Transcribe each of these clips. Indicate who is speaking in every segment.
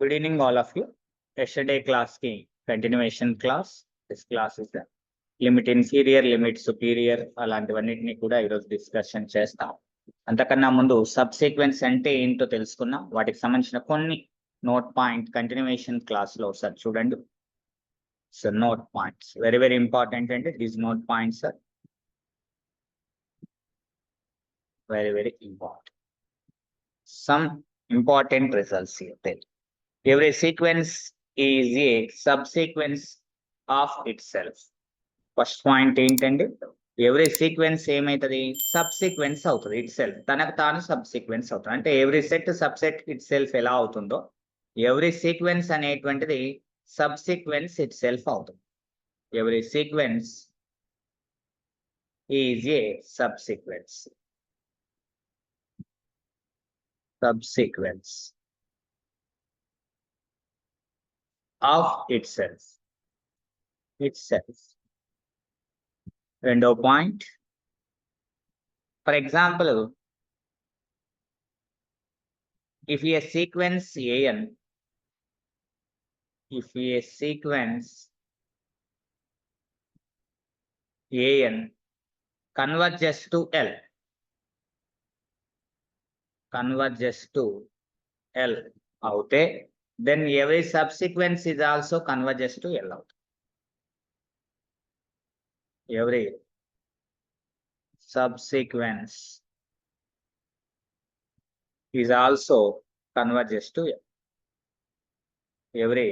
Speaker 1: Good evening, all of you. Yesterday class ki continuation class. This class is the limit inferior, limit superior అలాంటివన్నిటిని కూడా ఈరోజు discussion చేస్తాం. అంతకన్నా ముందు sub sequence అంటే ఏంటో తెలుసుకున్నాం. వాటికి సంబంధించిన కొన్ని నోట్ పాయింట్ కంటిన్యూషన్ క్లాస్ లో ఒకసారి చూడండి. So note points very very important అంటే these note points are very very important. Some important results here. Every sequence is a subsequence of itself. First point ఏంటంటే ఎవ్రీ సీక్వెన్స్ ఏమైతుంది, subsequence అవుతుంది. Itself తనకు తాను subsequence అవుతుంది. అంటే every set subset itself ఎలా అవుతుందో every sequence అనేటువంటిది సబ్ సీక్వెన్స్ ఇట్ సెల్ఫ్ అవుతుంది. Every sequence is a subsequence. Sub sequence of itself. రెండో point, for example if a sequence an converges to L అవుతే then every subsequence is also converges to L out. Every subsequence is also converges to L. Every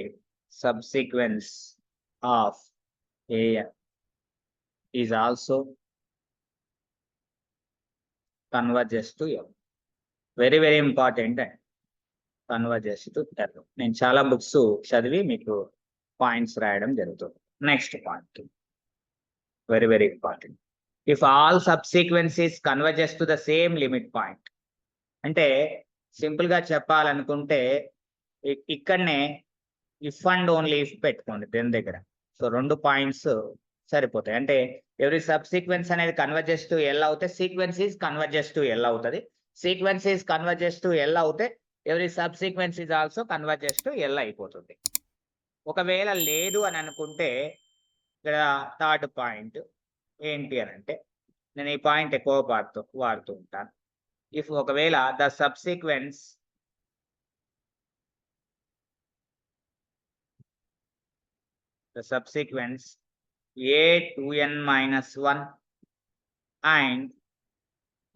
Speaker 1: subsequence of A is also converges to L. Very very important. Converges to L. నేను చాలా books చదివి మీకు points రాయడం జరుగుతుంది. Next point very very important. If all subsequences converges to the same limit point. అంటే simple గా చెప్పాలనుకుంటే ఇక్కడనే ఇఫ్ అండ్ ఓన్లీ ఇఫ్ పెట్టుకోండి దేని దగ్గర. సో రెండు పాయింట్స్ సరిపోతాయి. అంటే ఎవరి సబ్సీక్వెన్స్ అనేది కన్వర్జెస్ టు L అవుతే sequence is converges to L అవుతుంది. Sequence is converges to L అవుతే every subsequence is also converges to L అయిపోతుంది. ఒకవేళ లేదు అని అనుకుంటే ఇక్కడ థర్డ్ పాయింట్ ఏంటి అని అంటే, నేను ఈ పాయింట్ ఎక్కువ వాడుతూ ఉంటాను. ఇఫ్ ఒకవేళ the subsequence A2n-1 and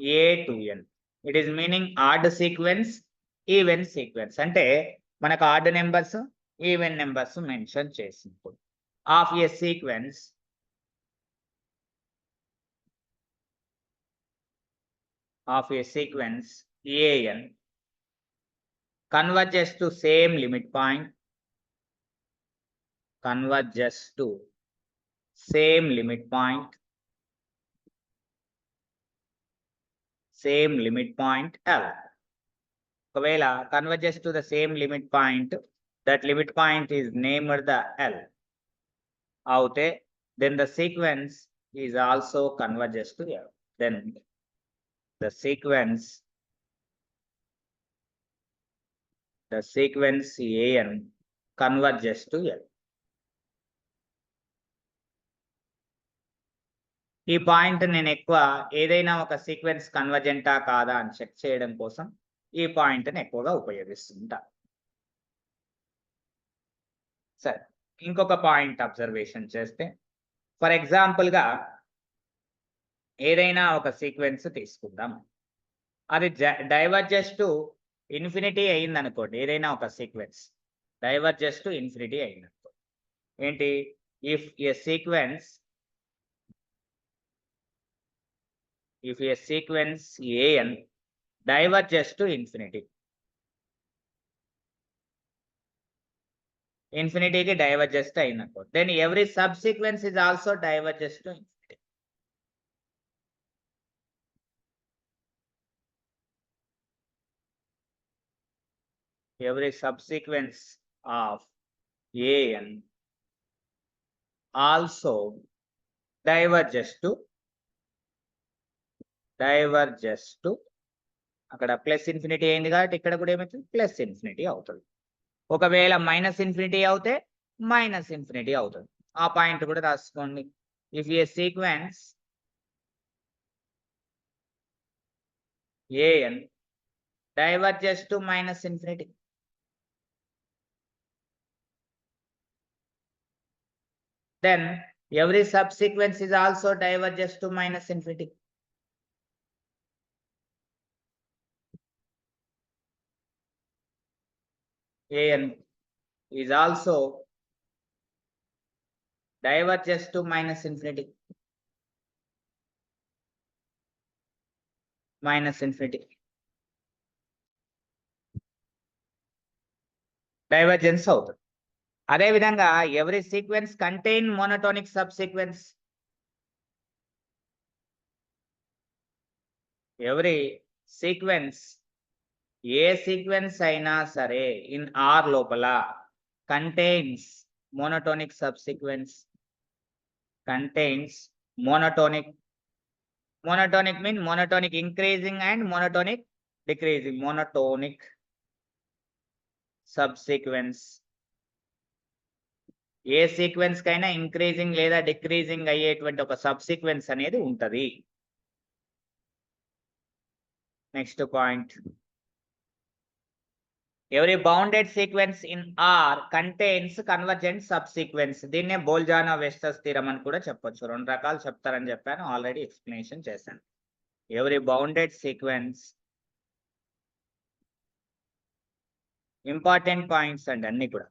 Speaker 1: A2n, it is meaning odd sequence, even sequence. అంటే మనకు odd numbers even numbers mention చేసినప్పుడు of a sequence an converges to same limit point, same limit point L. ఒకవేళ converges to the same limit point, that limit point is named the L అవుతే then the sequence is also converges to L. Then the sequence an converges to L. ఈ point నేను ఎక్కువ ఏదైనా ఒక sequence కన్వర్జెంటా కాదా అని check చేయడం కోసం ఈ పాయింట్ని ఎక్కువగా ఉపయోగిస్తుంటా. సరే, ఇంకొక పాయింట్ అబ్జర్వేషన్ చేస్తే, ఫర్ ఎగ్జాంపుల్గా ఏదైనా ఒక సీక్వెన్స్ తీసుకుందాం, అది డైవర్జెస్ టు ఇన్ఫినిటీ అయింది అనుకోండి. ఏదైనా ఒక సీక్వెన్స్ డైవర్జెస్ టు ఇన్ఫినిటీ అయింది అనుకోండి. ఏంటి, if a sequence an diverges to infinity, ఇన్ఫినిటీకి డైవర్జెస్ అయినప్పుడు then every subsequence is also diverges to infinity. Every subsequence of an also diverges to అక్కడ ప్లస్ ఇన్ఫినిటీ అయింది కాబట్టి ఇక్కడ కూడా ఏమవుతుంది, ప్లస్ ఇన్ఫినిటీ అవుతుంది. ఒకవేళ -∞ అవుతే -∞ అవుతుంది. ఆ పాయింట్ కూడా రాసుకోండి. If a sequence an diverges to -∞, then every subsequence is also diverges to -∞. an is also diverges to -∞. Divergence అవుతుంది. అదే విధంగా every sequence contain monotonic subsequence. Every sequence a sequence అయినా సరే ఇన్ ఆర్ లోపల contains monotonic subsequence. Contains monotonic. Monotonic mean monotonic increasing and monotonic decreasing. Monotonic subsequence a sequence కైనా increasing లేదా decreasing అయ్యేటువంటి ఒక సబ్సీక్వెన్స్ అనేది ఉంటది. Next point, every bounded sequence in R contains convergent subsequence. దీన్నే Bolzano Weierstrass theorem అని కూడా చెప్పొచ్చు. 2 రకాలు చెప్తారని చెప్పాను, ఆల్రెడీ ఎక్స్ప్లెనేషన్ చేశాను. Every bounded sequence, important points అండి అన్ని కూడా,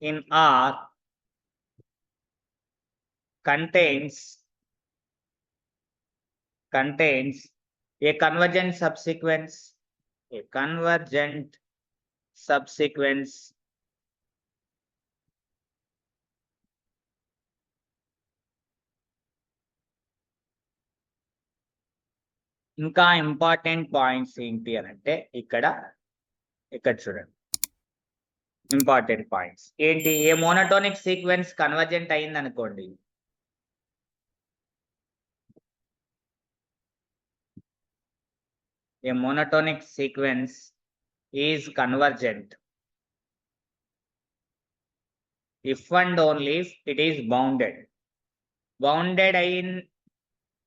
Speaker 1: in R contains a convergent subsequence, ఇంకా ఇంపార్టెంట్ పాయింట్స్ ఏంటి అని అంటే ఇక్కడ చూడండి. ఇంపార్టెంట్ పాయింట్స్ ఏంటి? ఏ మోనోటోనిక్ సీక్వెన్స్ కన్వర్జెంట్ అయింది అనుకోండి, a monotonic sequence is convergent if and only if it is bounded. Bounded అయిన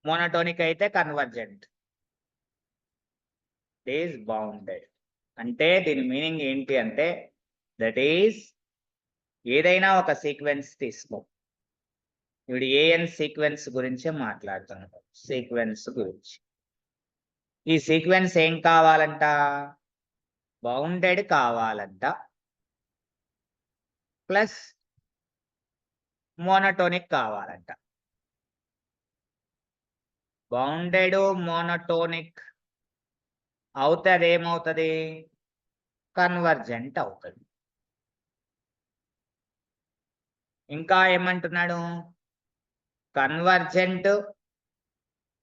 Speaker 1: monotonic అయితే convergent. It is bounded. అంటే దీని మీనింగ్ ఏంటి అంటే, దట్ ఈస్ ఏదైనా ఒక సీక్వెన్స్ తీసుకో. ఇప్పుడు ఏఎన్ సీక్వెన్స్ గురించే మాట్లాడుతున్నాడు, సీక్వెన్స్ గురించి. ఈ సీక్వెన్స్ ఏం కావాలంట? బౌండెడ్ కావాలంట, ప్లస్ మోనోటోనిక్ కావాలంట. బౌండెడ్ మోనోటోనిక్ అవుతే అదేమవుతుంది? కన్వర్జెంట్ అవుతుంది. ఇంకా ఏమంటున్నాడు? కన్వర్జెంట్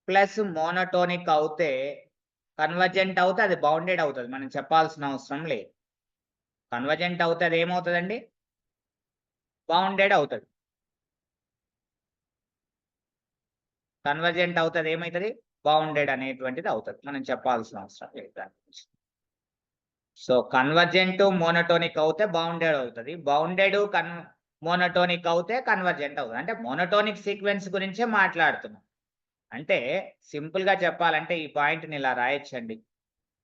Speaker 1: ప్లస్ మోనోటోనిక్ అవుతే, కన్వర్జెంట్ అవుతే అది బౌండెడ్ అవుతుంది, మనం చెప్పాల్సిన అవసరం లేదు. కన్వర్జెంట్ అవుతే అది ఏమవుతుందండి? బౌండెడ్ అవుతుంది. కన్వర్జెంట్ అవుతుంది ఏమవుతుంది? బౌండెడ్ అనేటువంటిది అవుతుంది, మనం చెప్పాల్సిన అవసరం లేదు దాని గురించి. సో కన్వర్జెంట్ మోనోటోనిక్ అవుతే బౌండెడ్ అవుతుంది, బౌండెడ్ మోనోటోనిక్ అవుతే కన్వర్జెంట్ అవుతుంది. అంటే మోనోటోనిక్ సీక్వెన్స్ గురించే మాట్లాడుతున్నాం. అంటే సింపుల్ గా చెప్పాలంటే ఈ పాయింట్ని ఇలా రాయొచ్చండి.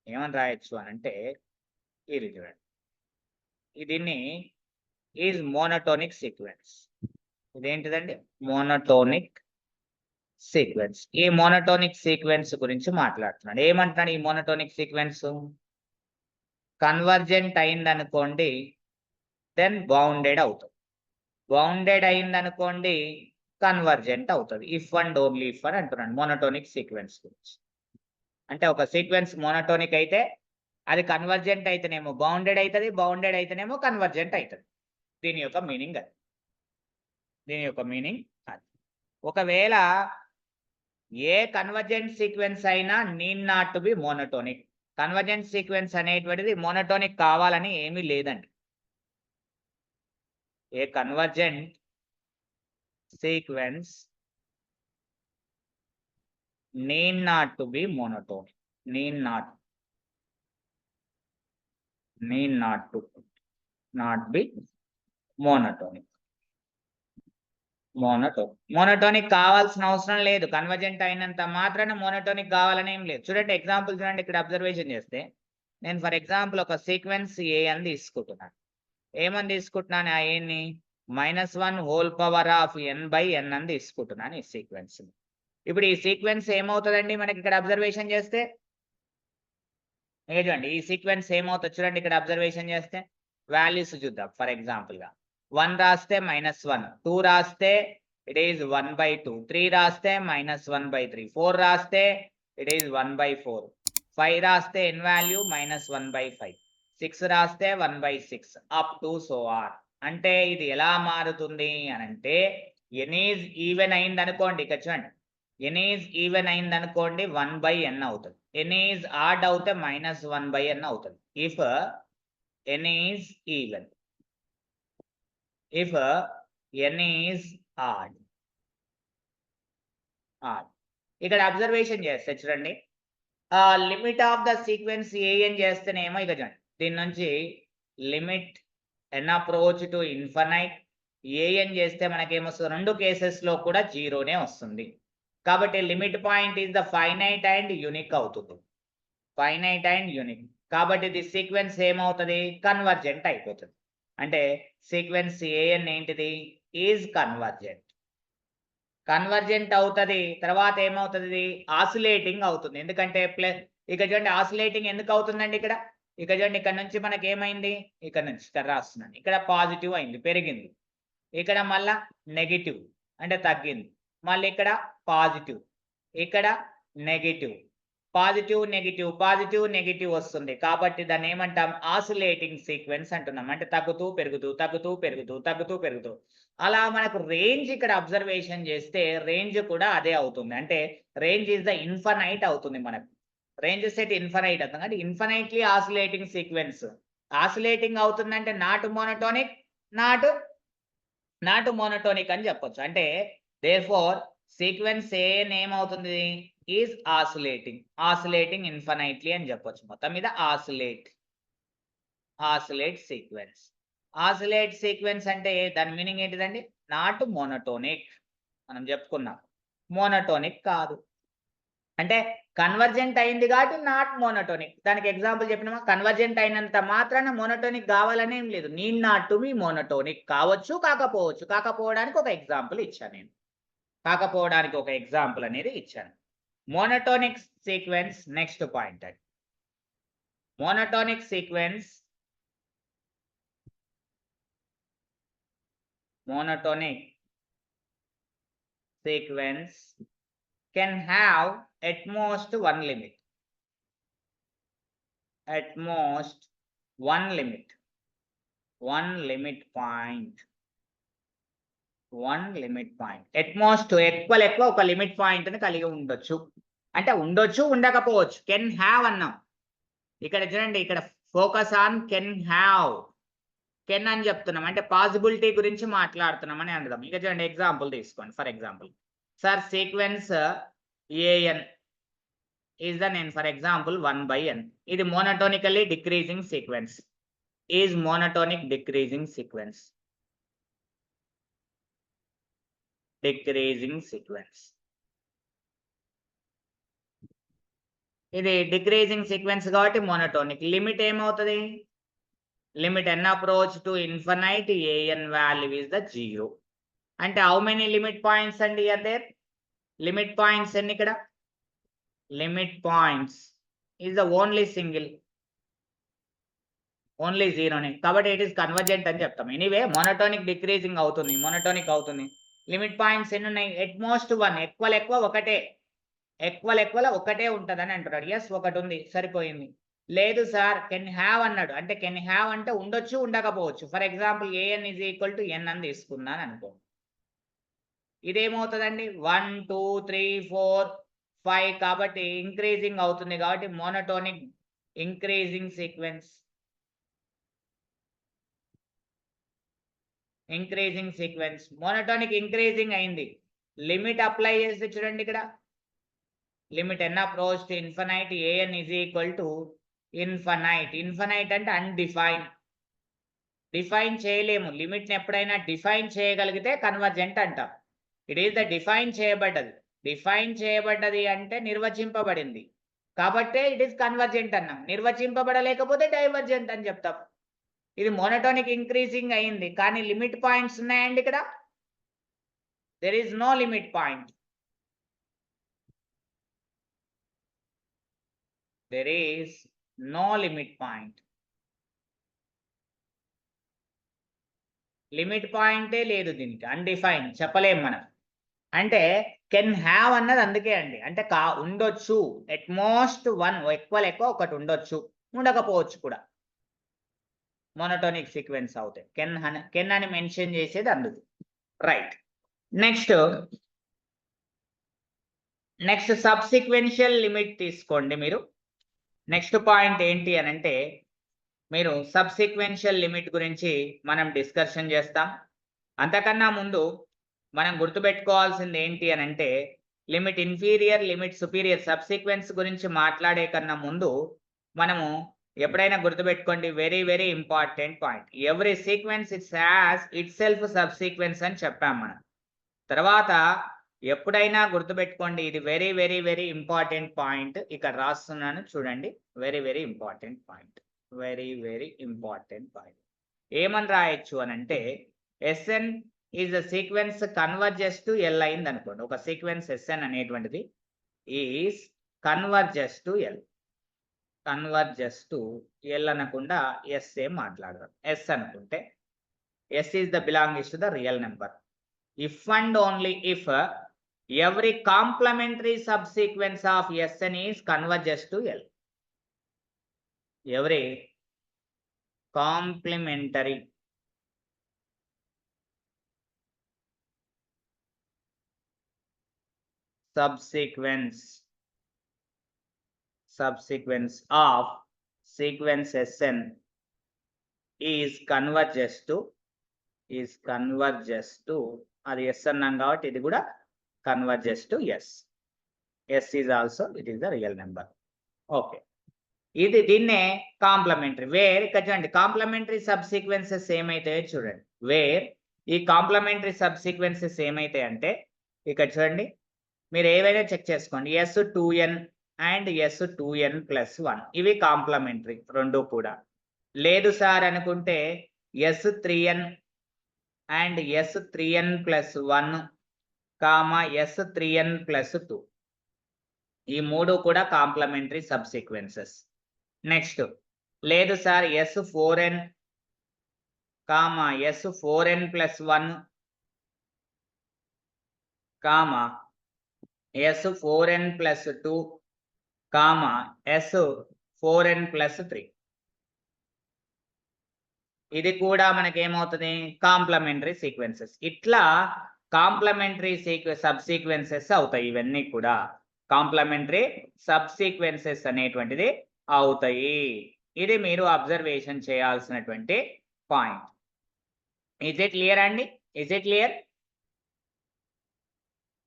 Speaker 1: ఏమని రాయొచ్చు అని అంటే, ఇది చూడండి, దీన్ని ఈజ్ మోనోటోనిక్ సీక్వెన్స్. ఇదేంటిదండి? Monotonic sequence. ఈ మోనోటోనిక్ సీక్వెన్స్ గురించి మాట్లాడుతున్నాడు. ఏమంటున్నాడు? ఈ మోనోటోనిక్ సీక్వెన్స్ కన్వర్జెంట్ అయిందనుకోండి, దెన్ బౌండెడ్ అవుతుంది. బౌండెడ్ అయిందనుకోండి, కన్వర్జెంట్ అవుతుంది. ఇఫ్ అండ్ ఓన్లీ ఇఫ్ అని అంటున్నాడు మోనోటోనిక్ సీక్వెన్స్ గురించి. అంటే ఒక సీక్వెన్స్ మోనోటోనిక్ అయితే అది కన్వర్జెంట్ అయితేనేమో బౌండెడ్ అవుతుంది, బౌండెడ్ అయితేనేమో కన్వర్జెంట్ అవుతుంది. దీని యొక్క మీనింగ్ అది. ఒకవేళ ఏ కన్వర్జెంట్ సీక్వెన్స్ అయినా need not to be monotonic. Convergent sequence అనేటువంటిది మోనోటోనిక్ కావాలని ఏమీ లేదండి. A convergent sequence need not to be monotonic. Need not to. Not be monotonic. Monotonic కావాల్సిన అవసరం లేదు. కన్వర్జెంట్ అయినంత మాత్రాన మోనోటోనిక్ కావాలని ఏం లేదు. చూడండి ఎగ్జాంపుల్ చూడండి, ఇక్కడ అబ్జర్వేషన్ చేస్తే నేను ఫర్ ఎగ్జాంపుల్ ఒక సీక్వెన్స్ ఏ అని తీసుకుంటున్నాను. ఏమని తీసుకుంటున్నాను? ఆ ఏని -1 హోల్ పవర్ ఆఫ్ n/n అని తీసుకుంటున్నాను ఈ సీక్వెన్స్. ఇప్పుడు ఈ సీక్వెన్స్ ఏమవుతుందండి మనకి ఇక్కడ అబ్జర్వేషన్ చేస్తే? చూడండి ఈ సీక్వెన్స్ ఏమవుతుంది చూడండి ఇక్కడ అబ్జర్వేషన్ చేస్తే. వాల్యూస్ చూద్దాం. ఫర్ ఎగ్జాంపుల్ గా 1 రాస్తే -1, 2 రాస్తే ఇట్ ఈస్ 1/2, 3 రాస్తే -1/3, 4 రాస్తే ఇట్ ఈస్ 1/4, 5 రాస్తే n వాల్యూ -1/5, 6 రాస్తే 1/6 అప్ టు సో ఆన్. అంటే ఇది ఎలా మారుతుంది అని అంటే, n ఈజ్ ఈవెన్ అయింది అనుకోండి, ఇక్కడ చూడండి n ఈజ్ ఈవెన్ అయింది అనుకోండి 1/n అవుతుంది. n ఈజ్ ఆడ్ అవుతే -1/n అవుతుంది. If n is even, if n is odd. ఇక్కడ అబ్జర్వేషన్ చేస్తే చూడండి, limit of the sequence an చేస్తేనేమో ఇక చూడండి దీని నుంచి limit n approach to infinite an చేస్తే మనకేమొస్తుంది? రెండు కేసెస్ లో కూడా జీరోనే వస్తుంది. కాబట్టి limit point is the finite and unique అవుతుంది. Finite and unique. కాబట్టి ది సీక్వెన్స్ ఏమవుతుంది? కన్వర్జెంట్ అయిపోతుంది. అంటే సీక్వెన్స్ an ఏంటిది? ఈజ్ కన్వర్జెంట్ అవుతుంది. తర్వాత ఏమవుతుంది? ఆసిలేటింగ్ అవుతుంది. ఎందుకంటే ఇక చూడండి ఆసిలేటింగ్ ఎందుకు అవుతుందండి ఇక్కడ? ఇక చూడండి ఇక్కడ నుంచి మనకి ఏమైంది? ఇక్కడ నుంచి ఇక్కడ రాస్తున్నాను, ఇక్కడ పాజిటివ్ అయింది, పెరిగింది. ఇక్కడ మళ్ళా నెగిటివ్ అంటే తగ్గింది. మళ్ళీ ఇక్కడ పాజిటివ్, ఇక్కడ negative, positive negative, positive negative వస్తుంది. కాబట్టి దాన్ని ఏమంటాం? ఆసిలేటింగ్ సీక్వెన్స్ అంటున్నాం. అంటే తగ్గుతూ పెరుగుతూ, తగ్గుతూ పెరుగుతూ, తగ్గుతూ పెరుగుతూ. అలా మనకు రేంజ్ ఇక్కడ అబ్జర్వేషన్ చేస్తే రేంజ్ కూడా అదే అవుతుంది. అంటే రేంజ్ ఈజ్ ద ఇన్ఫినైట్ అవుతుంది మనకు. రేంజ్ సెట్ ఇన్ఫినైట్ అవుతుంది. అంటే ఇన్ఫినైట్లీ ఆసిలేటింగ్ సీక్వెన్స్. ఆసిలేటింగ్ అవుతుందంటే నాట్ మోనోటోనిక్, నాట్ మోనోటోనిక్ అని చెప్పొచ్చు. అంటే దేర్ఫోర్ సీక్వెన్స్ an ఏమవుతుంది? ఈజ్ ఆసిలేటింగ్ ఇన్ఫినైట్లీ అని చెప్పొచ్చు. మొత్తం మీద ఆసిలేట్ సీక్వెన్స్ అంటే దాని మీనింగ్ ఏంటిదండి? Not monotonic. మనం చెప్పుకున్నాం మోనోటోనిక్ కాదు. అంటే కన్వర్జెంట్ అయింది కాబట్టి నాట్ మోనోటోనిక్. దానికి ఎగ్జాంపుల్ చెప్పినామా? కన్వర్జెంట్ అయినంత మాత్రాన మోనోటోనిక్ కావాలని ఏం లేదు. Need not to be monotonic. కావచ్చు, కాకపోవచ్చు. కాకపోవడానికి ఒక ఎగ్జాంపుల్ ఇచ్చాను నేను. కాకపోవడానికి ఒక ఎగ్జాంపుల్ అనేది ఇచ్చాను. మోనోటోనిక్ సీక్వెన్స్ నెక్స్ట్ పాయింట్ అండి. Monotonic sequence can have at most one limit. One limit point. At most ఎక్కువ ఒక లిమిట్ పాయింట్ ని కలిగి ఉండొచ్చు. అంటే ఉండొచ్చు, ఉండకపోవచ్చు. కెన్ హ్యావ్ అన్నాం. ఇక్కడ చూడండి, ఇక్కడ focus on can have. Can అని చెప్తున్నాం అంటే పాసిబిలిటీ గురించి మాట్లాడుతున్నాం అని అర్థం. ఇక చూడండి ఎగ్జాంపుల్ తీసుకోండి. For example sir sequence an is the name, for example 1/n. ఇది monotonically decreasing sequence. Is monotonic decreasing sequence. ఇది డిక్రీజింగ్ సీక్వెన్స్ కాబట్టి మోనోటోనిక్. లిమిట్ ఏమవుతుంది? Limit n approach to infinite an value is the 0. అంటే how many limit points అండి అదే? Limit points ఎన్ని ఇక్కడ? Limit points is the only single, only 0నే. కాబట్టి ఇట్ ఈస్ కన్వర్జెంట్ అని చెప్తాం. ఎనీవే మోనోటోనిక్ డిక్రీజింగ్ అవుతుంది, మోనోటోనిక్ అవుతుంది. లిమిట్ పాయింట్స్ ఎన్ని ఉన్నాయి? At most 1. ఎక్కువ ఒకటే. ఒకటే ఉంటుందని అంటున్నాడు. ఎస్, ఒకటి ఉంది, సరిపోయింది. లేదు సార్ కెన్ హ్యావ్ అన్నాడు. అంటే కెన్ హ్యావ్ అంటే ఉండొచ్చు, ఉండకపోవచ్చు. For example an is equal to n అని తీసుకున్నాను అనుకో. ఇదేమవుతుందండి? 1 2 3 4 5. కాబట్టి ఇంక్రీజింగ్ అవుతుంది కాబట్టి monotonic increasing sequence. Monotonic increasing అయింది. లిమిట్ అప్లై చేస్తే చూడండి ఇక్కడ limit n approach to infinite an is equal to infinite అంటే అన్డిఫైన్. డిఫైన్ చేయలేము. లిమిట్ని ఎప్పుడైనా డిఫైన్ చేయగలిగితే కన్వర్జెంట్ అంటాం. ఇట్ ఈస్ ద డిఫైన్ చేయబడ్డది. డిఫైన్ చేయబడ్డది అంటే నిర్వచింపబడింది కాబట్టే ఇట్ ఈస్ కన్వర్జెంట్ అన్నాం. నిర్వచింపబడలేకపోతే డైవర్జెంట్ అని చెప్తాం. ఇది మోనోటోనిక్ ఇంక్రీజింగ్ అయింది కానీ లిమిట్ పాయింట్స్ ఉన్నాయండి ఇక్కడ. There is no limit point. There is no limit point. Limit పాయింటే లేదు దీనికి. అన్డిఫైన్ చెప్పలేం మనం. అంటే కెన్ హ్యావ్ అన్నది అందుకే అండి. అంటే ఉండొచ్చు. ఎట్ మోస్ట్ వన్, ఎక్కువ ఒకటి ఉండొచ్చు, ఉండకపోవచ్చు కూడా. మోనోటోనిక్ సీక్వెన్స్ అవుతాయి. కెన్ అని మెన్షన్ చేసేది అందుకు. రైట్. నెక్స్ట్ సబ్సిక్వెన్షియల్ లిమిట్ తీసుకోండి మీరు. నెక్స్ట్ పాయింట్ ఏంటి అని అంటే మీరు సబ్సిక్వెన్షియల్ లిమిట్ గురించి మనం డిస్కషన్ చేస్తాం. అంతకన్నా ముందు మనం గుర్తుపెట్టుకోవాల్సింది ఏంటి అని అంటే limit inferior, limit superior, subsequence గురించి మాట్లాడే కన్నా ముందు మనము ఎప్పుడైనా గుర్తుపెట్టుకోండి, very very important point, every sequence it's has itself subsequence అని చెప్పాం మనం. తర్వాత ఎప్పుడైనా గుర్తుపెట్టుకోండి, ఇది very very very important point. ఇక్కడ రాస్తున్నాను చూడండి, very very important point. Very very important point. ఏమని రాయొచ్చు అని అంటే S N is the sequence converges to L అయింది అనుకోండి. ఒక సీక్వెన్స్ ఎస్ఎన్ అనేటువంటిది is converges to L. Converges to L అనకుండా ఎస్ ఏ మాట్లాడదాం. ఎస్ అనుకుంటే S is the belongings to the real number. If and only if every complementary subsequence of Sn is converges to L. Every complementary subsequence of sequence Sn is converges to అది S అన్నాం కాబట్టి ఇది కూడా converges to S. S is also, it is the real number. Okay. దీన్నే complementary. Wear ఇక్కడ చూడండి complementary sub sequences ఏమైతే చూడండి, వేర్ ఈ కాంప్లిమెంటరీ సబ్ సీక్వెన్సెస్ ఏమైతే అంటే ఇక్కడ చూడండి, మీరు ఏవైనా చెక్ చేసుకోండి. S2n అండ్ S2n+1 ఇవి కాంప్లిమెంటరీ రెండు కూడా. లేదు సార్ అనుకుంటే S3n అండ్ S3n+1 S3n+2 ఈ మూడు కూడా కాంప్లిమెంటరీ సబ్ సీక్వెన్సెస్. నెక్స్ట్ లేదు sir S4n S4n+1 S4n+2 S4n+3 ఇది కూడా మనకేమవుతుంది, కాంప్లిమెంటరీ సీక్వెన్సెస్. ఇట్లా కాంప్లిమెంటరీ సబ్ సీక్వెన్సెస్ అవుతాయి. ఇవన్నీ కూడా కాంప్లిమెంటరీ సబ్ సీక్వెన్సెస్ అనేటువంటిది అవుతాయి. ఇది మీరు అబ్జర్వేషన్ చేయాల్సినటువంటి పాయింట్. ఇజ్ ఇట్ క్లియర్ అండి? Is it clear?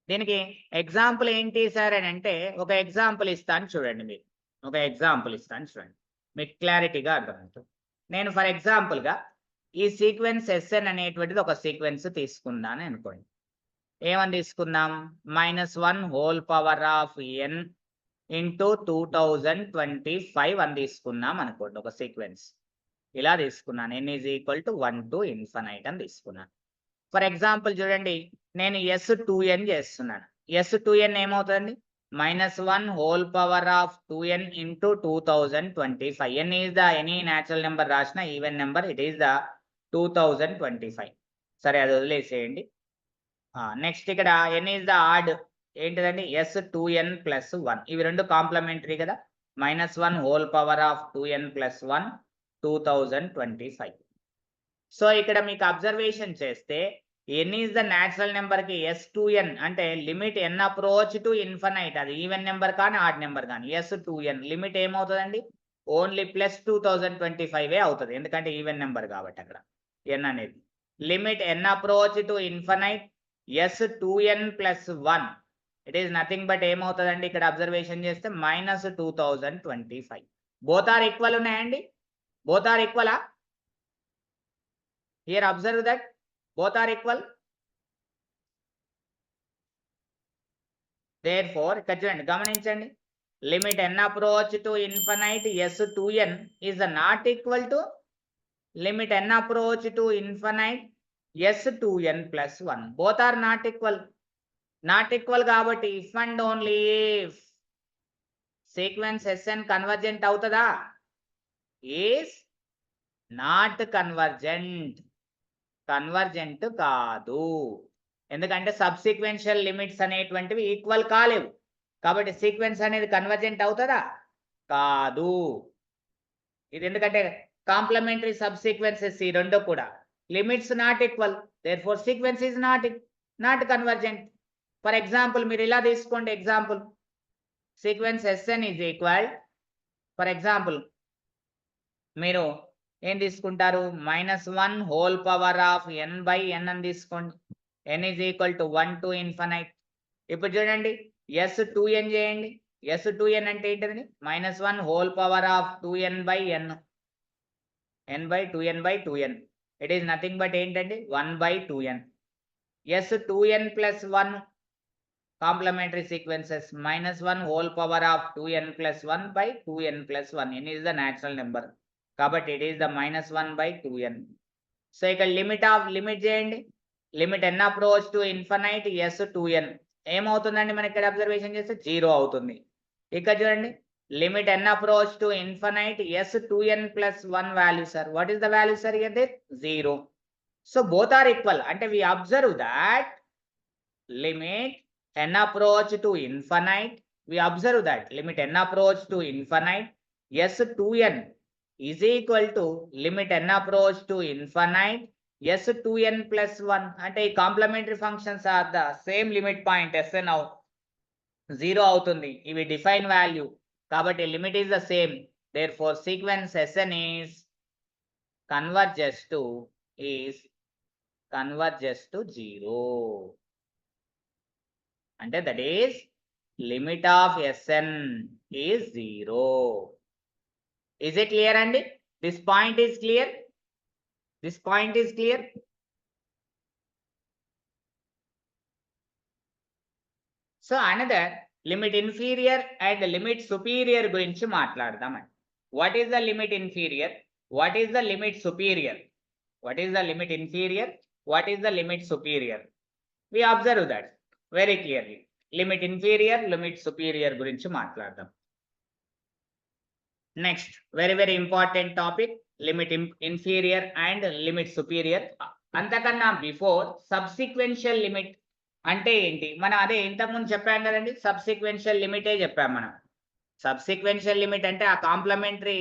Speaker 1: దీనికి ఎగ్జాంపుల్ ఏంటి సార్ అని అంటే ఒక ఎగ్జాంపుల్ ఇస్తాను చూడండి. మీరు ఒక ఎగ్జాంపుల్ ఇస్తాను చూడండి, మీకు క్లారిటీగా అర్థమవుతుంది. నేను ఫర్ ఎగ్జాంపుల్గా ఈ సీక్వెన్స్ Sn అనేటువంటిది ఒక సీక్వెన్స్ తీసుకుందాను అనుకోండి. ఏమని తీసుకుందాం, -1 whole power of n into 2025 అని తీసుకున్నాం అనుకోండి. ఒక సీక్వెన్స్ ఇలా తీసుకున్నాను, n is equal to 1 to infinite అని తీసుకున్నాను. ఫర్ ఎగ్జాంపుల్ చూడండి, నేను S2n చేస్తున్నాను. S2n ఏమవుతుందండి, -1 whole power of 2n into 2025. n is the any natural number రాసిన even number, it is the 2025. సరే అది వదిలేసేయండి. నెక్స్ట్ ఇక్కడ n ఈజ్ ద ఆడ్ ఏంటిదండి, S2n+1. ఇవి రెండు కాంప్లిమెంటరీ కదా. -1 whole power of 2n+1 2025. So ఇక్కడ మీకు అబ్జర్వేషన్ చేస్తే n is the natural number కి S2n అంటే limit n approach to infinite, అది ఈవెన్ నెంబర్ కానీ ఆడ్ నెంబర్ కానీ S2n లిమిట్ ఏమవుతుందండి, ఓన్లీ +2025 అవుతుంది. ఎందుకంటే ఈవెన్ నెంబర్ కాబట్టి అక్కడ n అనేది limit n approach to infinite S2n+1 it is nothing but ఏమవుతుందండి, ఇక్కడ అబ్జర్వేషన్ చేస్తే -2025. బోత్ ఆర్ ఈక్వల్ ఉన్నాయండి, బోత్ ఆర్ ఈక్వలా? Here observe that both are equal. Therefore, ఇక్కడ చూడండి గమనించండి, limit n approach to infinite s to n is not equal to limit n approach to infinite s to n plus 1. Both are not equal. Not equal కాబట్టి if and only if sequence Sn convergent అవుతుందా? is not convergent. Convergent కాదు. ఎందుకంటే సబ్సీక్వెన్షియల్ limits అనేటువంటివి equal కాలేవు. కాబట్టి sequence అనేది convergent అవుతుందా? కాదు. ఇది ఎందుకంటే కాంప్లిమెంటరీ సబ్సీక్వెన్సెస్ ఈ రెండు కూడా limits not equal, therefore sequence is not convergent. For example మీరు ఇలా తీసుకోండి, example sequence Sn is equal, for example మీరు ఏం తీసుకుంటారు, -1 whole power of n by n అని తీసుకోండి. n is equal to 1 to infinite. ఇప్పుడు చూడండి s2n చేయండి. s2n అంటే ఏంటిది? -1 whole power of 2n by n, n by 2n by 2n. It is nothing but ఏంటండి 1 by 2n. s2n plus 1 complementary sequences -1 whole power of 2n plus 1 by 2n plus 1. n is the natural number కాబట్టి it is the -1 by 2n. So ఇక్కడ limit చేయండి. Limit n approach to infinite s to n ఏమవుతుందండి మనకి ఇక్కడ observation చేస్తే 0 అవుతుంది. ఇక్కడ చూడండి limit n approach to infinite s to n plus 1 value sir. What is the value sir? ఇదే 0. So both are equal. అంటే we observe that limit n approach to infinite, we observe that limit n approach to infinite s to n is equal to limit n approach to infinite s to n plus 1. అంటే ఈ complementary functions are the same limit point Sn 0 అవుతుంది. ఇవి define value కాబట్టి limit is the same. Therefore sequence Sn is converges to 0. అంటే that is limit of Sn is 0. Is it clear అండి? This point is clear. This point is clear. So another limit inferior and limit superior గురించి మాట్లాడదామండి. What is the limit inferior? What is the limit superior? What is the limit inferior? What is the limit superior? We observe that very clearly. Limit inferior, limit superior గురించి మాట్లాడదాం. Next very important topic limit inferior and limit superior. అంతకన్నా before సబ్సిక్వెన్షియల్ limit అంటే ఏంటి? మనం అదే ఇంతకుముందు చెప్పాం కదండి, సబ్సిక్వెన్షియల్ లిమిటే చెప్పాం మనం. సబ్సిక్వెన్షియల్ లిమిట్ అంటే ఆ కాంప్లిమెంటరీ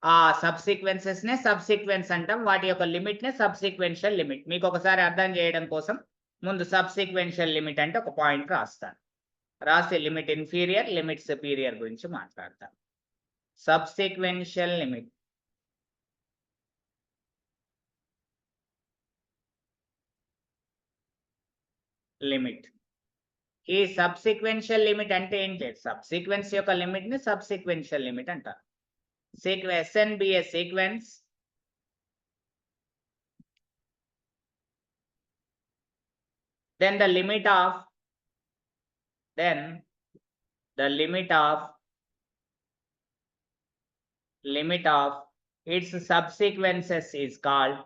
Speaker 1: ఆ సబ్సిక్వెన్సెస్ నే సబ్సిక్వెన్స్ అంటాం, వాటి యొక్క లిమిట్ నే సబ్సిక్వెన్షియల్ లిమిట్. మీకు ఒకసారి అర్థం చేయడం కోసం ముందు సబ్సిక్వెన్షియల్ లిమిట్ అంటే ఒక పాయింట్ రాస్తాను. రాసి లిమిట్ ఇన్ఫీరియర్, లిమిట్ సుపీరియర్ గురించి మాట్లాడతాను. Subsequential limit. లిమిట్ ఈ సబ్సిక్వెన్షియల్ లిమిట్ అంటే ఏంటి? సబ్సిక్వెన్స్ యొక్క లిమిట్ ని సబ్సిక్వెన్షియల్ లిమిట్ అంటారు. Sn be a sequence then the limit of its subsequences is called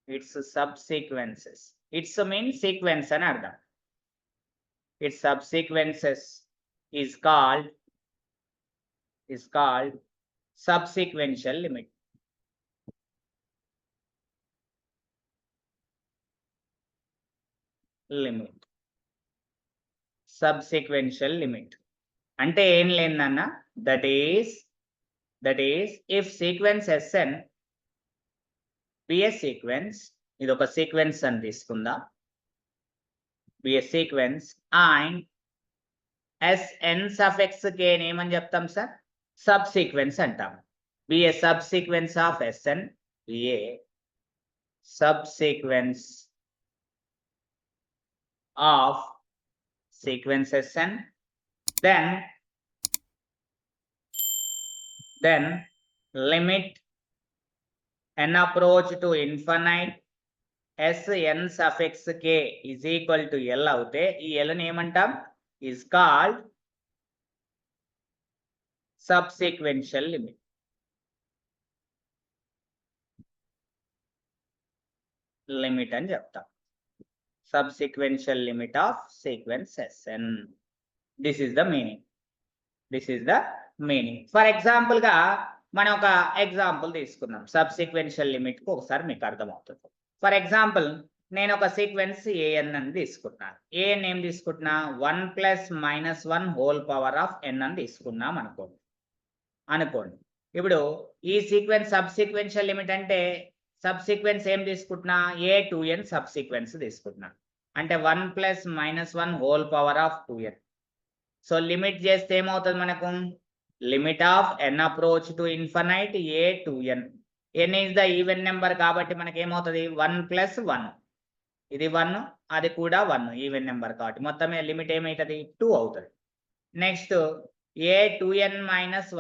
Speaker 1: its subsequences. Its means sequence అని అర్థం. Its subsequences is called subsequential limit. Subsequential limit అంటే ఏం లేదన్న, that is if sequence Sn be a sequence, ఇది ఒక sequence అని తీసుకుందాం, be a sequence and Sn suffix k ఏమని చెప్తాం సార్? సబ్సీక్వెన్స్ అంటాం. be a subsequence of Sn, be a subsequence of sequence Sn, then limit n approach to infinite S N suffix K is equal to L అవుతే ఈ ఎల్ని ఏమంటాం is called subsequential limit. Limit అని చెప్తాం. Subsequential limit of sequence S N. This is the meaning. This is the meaning. For example గా మనం ఒక example తీసుకున్నాం. సబ్సీక్వెన్షియల్ లిమిట్ కు ఒకసారి మీకు అర్థమవుతుంది. ఫర్ ఎగ్జాంపుల్ నేను ఒక సీక్వెన్స్ ఏఎన్ అని తీసుకుంటున్నాను. ఏఎన్ ఏం తీసుకుంటున్నా 1 + -1 హోల్ పవర్ ఆఫ్ ఎన్ అని తీసుకున్నాం అనుకోండి. ఇప్పుడు ఈ సీక్వెన్స్ సబ్ సీక్వెన్షియల్ లిమిట్ అంటే సబ్ సీక్వెన్స్ ఏం తీసుకుంటున్నా A2n సబ్ సీక్వెన్స్ తీసుకుంటున్నా. అంటే 1 + -1 whole power of 2n. So limit చేస్తే ఏమవుతుంది మనకు limit of an approach to infinite A2n. n is the even number కాబట్టి మనకి ఏమవుతుంది 1 + 1. ఇది 1 అది కూడా 1 ఈవెన్ నెంబర్ కాబట్టి మొత్తం లిమిట్ ఏమవుతుంది 2 అవుతుంది. నెక్స్ట్ A2n -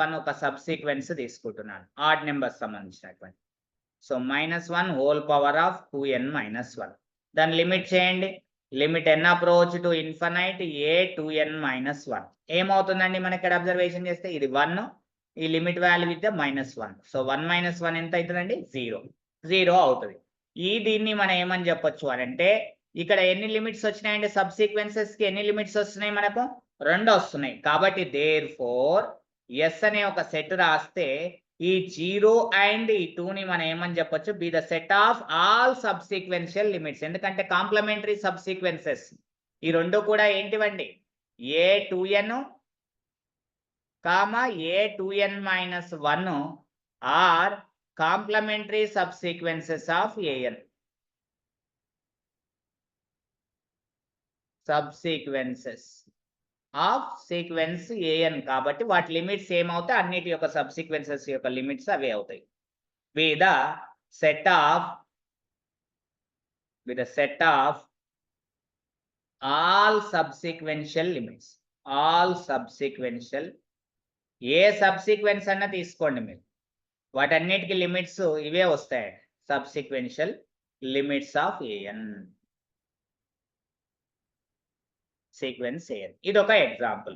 Speaker 1: 1 ఒక సబ్ సీక్వెన్స్ తీసుకుంటున్నాను ఆడ్ నెంబర్ సంబంధించినటువంటి. So -1 whole power of 2n - 1. దాని లిమిట్ చేయండి. Limit an approach to infinite A2n - 1 ఏమవుతుందండి మనకి ఇక్కడ అబ్జర్వేషన్ చేస్తే ఇది 1 ఈ లిమిట్ వాల్యూ విత్ -1. సో 1 - 1 ఎంత అవుతుందండి 0 అవుతుంది. దీన్ని మనం ఏమని చెప్పొచ్చు అని అంటే ఇక్కడ ఎన్ని లిమిట్స్ వచ్చినాయంటే సబ్ సీక్వెన్సెస్ కి ఎన్ని లిమిట్స్ వస్తున్నాయి మనకు 2 వస్తున్నాయి. కాబట్టి దేర్ ఫోర్ ఎస్ అనే ఒక సెట్ రాస్తే ఈ 0 అండ్ ఈ 2 ని మనం ఏమని చెప్పొచ్చు B the set of all subsequential limits. ఎందుకంటే కాంప్లిమెంటరీ సబ్ సీక్వెన్సెస్ ఈ రెండు కూడా ఏంటివండి A2n, A2n - 1 are complementary subsequences of an. Subsequences of sequence an కాబట్టి వాటి లిమిట్స్ ఏమవుతాయి అన్నిటి యొక్క సబ్ సీక్వెన్సెస్ యొక్క లిమిట్స్ అవే అవుతాయి. with the set of all subsequential limits. all subsequential a subsequence అన్న తీసుకోండి మీరు వాటన్నిటికి లిమిట్స్ ఇవే వస్తాయి subsequential limits of an sequence an. ఇది ఒక ఎగ్జాంపుల్.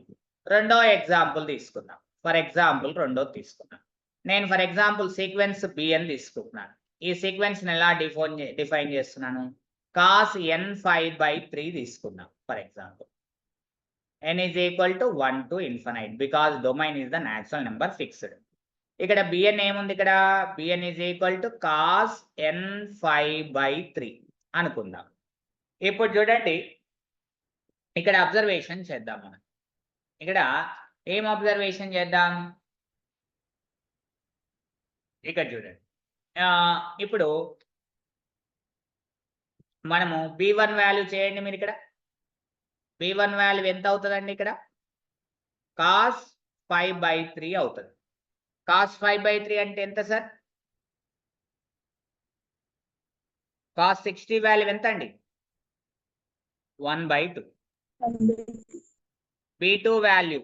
Speaker 1: రెండో ఎగ్జాంపుల్ తీసుకుందాం. ఫర్ ఎగ్జాంపుల్ రెండోది తీసుకున్నాం. నేను ఫర్ ఎగ్జాంపుల్ సీక్వెన్స్ bn తీసుకుంటున్నాను. ఈ సీక్వెన్స్ ని ఎలా డిఫైన్ చేస్తున్నాను cos n5/3 తీసుకున్నాం. For example n is equal to 1 to infinite because domain is the natural number fixed. ఇక్కడ bn ఏముంది ఇక్కడ bn is equal to cos n5/3 అనుకుందాం. ఇప్పుడు చూడండి ఇక్కడ అబ్జర్వేషన్ చేద్దాం. మనం ఇక్కడ ఏం అబ్జర్వేషన్ చేద్దాం ఇక్కడ చూడండి. ఇప్పుడు మనము b1 వాల్యూ చేయండి. మీరు ఇక్కడ b1 వాల్యూ ఎంత అవుతుందండి ఇక్కడ cos 5/3 అవుతుంది. cos 5/3 అంటే ఎంత సార్ cos 60 వాల్యూ ఎంత అండి 1/2. b2 వాల్యూ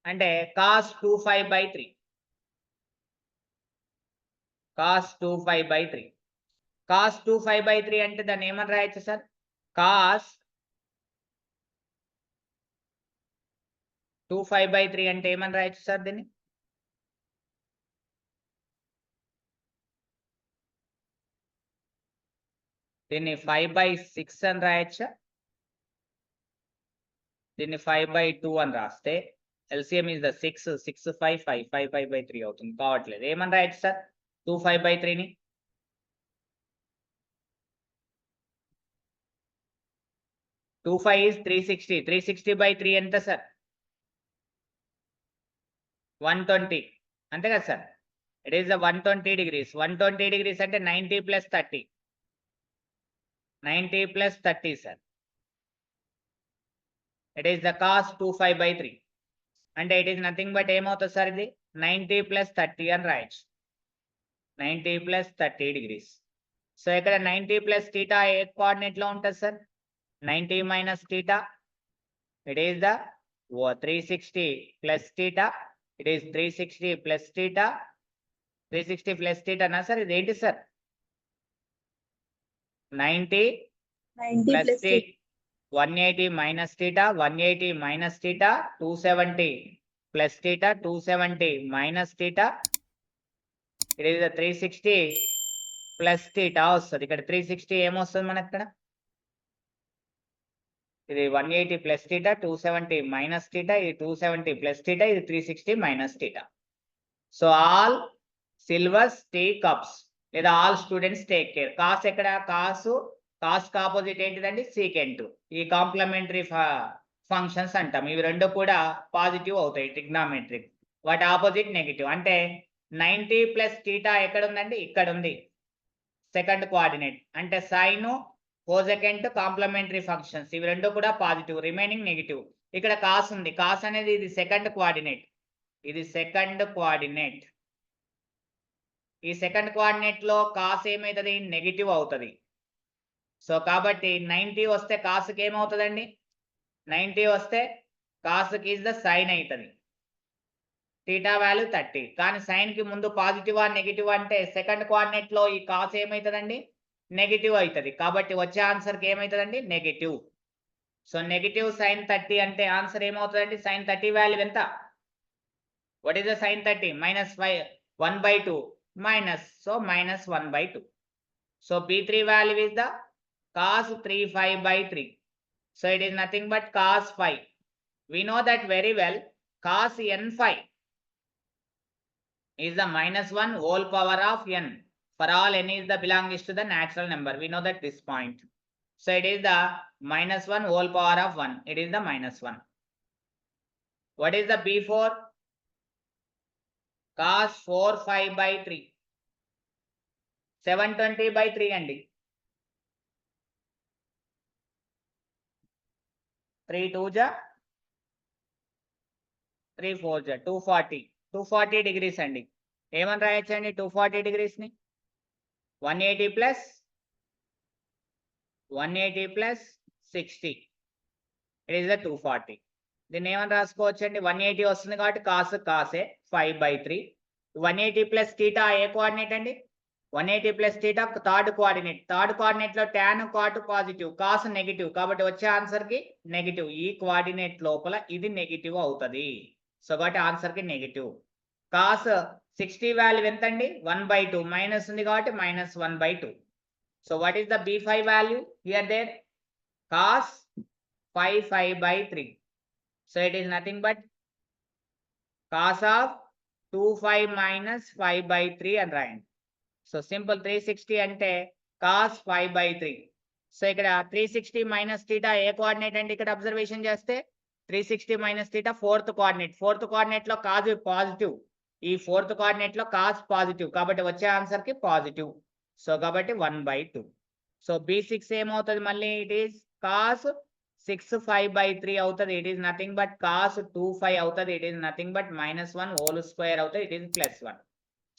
Speaker 1: అంటే cos 25/3 cos 25/3 cos 25/3 అంటే దాన్ని ఏమని రాయొచ్చు సార్ cos 25/3 అంటే ఏమని రాయొచ్చు సార్ దీన్ని దీన్ని 5/6 అని రాయొచ్చా దీన్ని 5/2 అని రాస్తే LCM is the 6 6 5 5 5 5/3 అవుతుంది కావట్లేదు. ఏమని రాయొచ్చు సార్ 25/3 ని 25 is 360 360/3 ఎంత సార్ 120 అంతే కదా sir. It is the 120 degrees 120 degrees అంటే 90 + 30 90 + 30 sir. It is the cos 25/3 అంటే ఇట్ ఈస్ నథింగ్ బట్ ఏమవుతుంది సార్ ఇది 90 + 30 అని రాయొచ్చు 90 + 30 degrees. సో ఇక్కడ 90 + θ ఏ కోఆర్డినేట్ లో ఉంటుంది sir 90 - θ it is the 360 + θ it is 360 + θ 360 + θ నా సార్ ఇది ఏంటి sir 90 plus t, 180 minus theta, 180 minus theta, 270 plus theta, 270 minus theta. It is a 360 plus theta వస్తుంది. ఇక్కడ 360 ఏమొస్తుంది మనకి ఇక్కడ? ఇది 180 plus theta, 270 minus theta, ఇది 270 plus theta, ఇది 360 minus theta. So all silvers take cups లేదా all students take care. Cos ఎక్కడ? కాస్ ఆపోజిట్ ఏంటిదండి? సీకెంట్. ఈ కాంప్లిమెంటరీ ఫంక్షన్స్ అంటాం. ఇవి రెండు కూడా పాజిటివ్ అవుతాయి ట్రిగ్నామెట్రిక్. వాటి ఆపోజిట్ నెగిటివ్. అంటే 90 ప్లస్ థీటా ఎక్కడ ఉందండి? ఇక్కడ ఉంది, సెకండ్ కోఆర్డినేట్. అంటే సైన్ కోసెకంట్ కాంప్లిమెంటరీ ఫంక్షన్స్ ఇవి రెండు కూడా పాజిటివ్, రిమైనింగ్ నెగిటివ్. ఇక్కడ కాస్ ఉంది. కాస్ అనేది ఇది సెకండ్ కోఆర్డినేట్, ఇది సెకండ్ కోఆర్డినేట్. ఈ సెకండ్ కోఆర్డినేట్ లో కాస్ ఏమవుతుంది? నెగిటివ్ అవుతుంది. సో కాబట్టి 90 వస్తే కాసుకి ఏమవుతుందండి? 90 వస్తే కాసుకి ఇస్ ద సైన్ అవుతుంది. Theta value 30. కానీ సైన్ కి ముందు పాజిటివ్ నెగిటివ్ అంటే సెకండ్ కోఆర్డినేట్ లో ఈ కాస్ ఏమవుతుందండి? నెగిటివ్ అవుతుంది. కాబట్టి వచ్చే ఆన్సర్ కి ఏమవుతుందండి? నెగిటివ్. సో నెగిటివ్ సైన్ 30 అంటే ఆన్సర్ ఏమవుతుందండి? సైన్ 30 వాల్యూ ఎంత? What is the sine 30? -5 1/2 minus, so -1/2. So B3 value is the cos 3/5/3. So it is nothing but cos 5. We know that very well. Cos n5 is the -1 whole power of n. For all n is the belongs to the natural number. We know that this point. So it is the -1 whole power of 1. It is the -1. What is the B4? Cos 4/5/3. 720/3 andi. 3 2 ja 3 4 ja 240 degrees అండి. ఏమని రాయొచ్చండి 240 degrees ని? 180 plus 60. It is the 240. దీన్ని ఏమని రాసుకోవచ్చండి? 180 వస్తుంది కాబట్టి కాసే 5/3. 180 plus theta ఏ coordinate అండి? 180 plus theta third coordinate. Third coordinate లో tan cot positive, cos negative. కాబట్టి వచ్చే ఆన్సర్ కి నెగిటివ్. ఈ కోఆర్డినేట్ లోపల ఇది నెగిటివ్ అవుతుంది. సో కాబట్టి ఆన్సర్ కి నెగిటివ్. కాస్ 60 వాల్యూ ఎంత అండి? 1/2. మైనస్ ఉంది కాబట్టి -1/2. So what is the B5 value here there? Cos 5/5/3. So it is nothing but cos of 25 minus 5/3 అని రాయండి. సో సింపుల్ 360 అంటే కాస్ 5/3. సో ఇక్కడ 360 మైనస్ థీటా ఏ కోఆర్డినేట్ అండి? ఇక్కడ అబ్జర్వేషన్ చేస్తే 360 minus theta fourth coordinate. Fourth coordinate లో cos positive, ఈ fourth coordinate లో కాస్ పాజిటివ్ కాబట్టి వచ్చే ఆన్సర్ కి పాజిటివ్. సో కాబట్టి 1/2. సో B6 ఏమవుతుంది మళ్ళీ? ఇట్ ఈస్ కాస్ 6/5/3 అవుతుంది. It is nothing but cos 2/5 అవుతుంది. It is nothing but -1 whole square అవుతుంది. It is +1.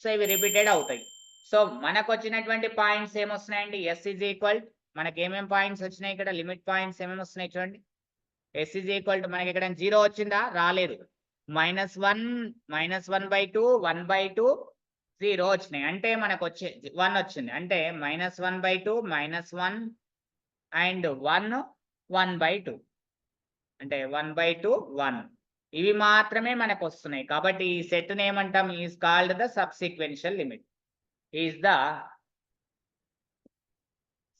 Speaker 1: సో ఇవి రిపీటెడ్ అవుతాయి. సో మనకు వచ్చినటువంటి పాయింట్స్ ఏమొస్తున్నాయండి? S ఈజ్ ఈక్వల్, మనకి ఏమేమి పాయింట్స్ వచ్చినాయి ఇక్కడ? లిమిట్ పాయింట్స్ ఏమేమి వస్తున్నాయి చూడండి. S ఈజ్ ఈక్వల్ టు మనకి ఇక్కడ 0 వచ్చిందా? రాలేదు. -1 -1/2 1/2 0 వచ్చినాయి. అంటే మనకు వచ్చే 1 వచ్చింది. అంటే -1/2 -1 అండ్ 1 1/2 అంటే 1/2 1. ఇవి మాత్రమే మనకు వస్తున్నాయి. కాబట్టి ఈ సెట్ ఏమంటాం? Is called the subsequential limit. Is the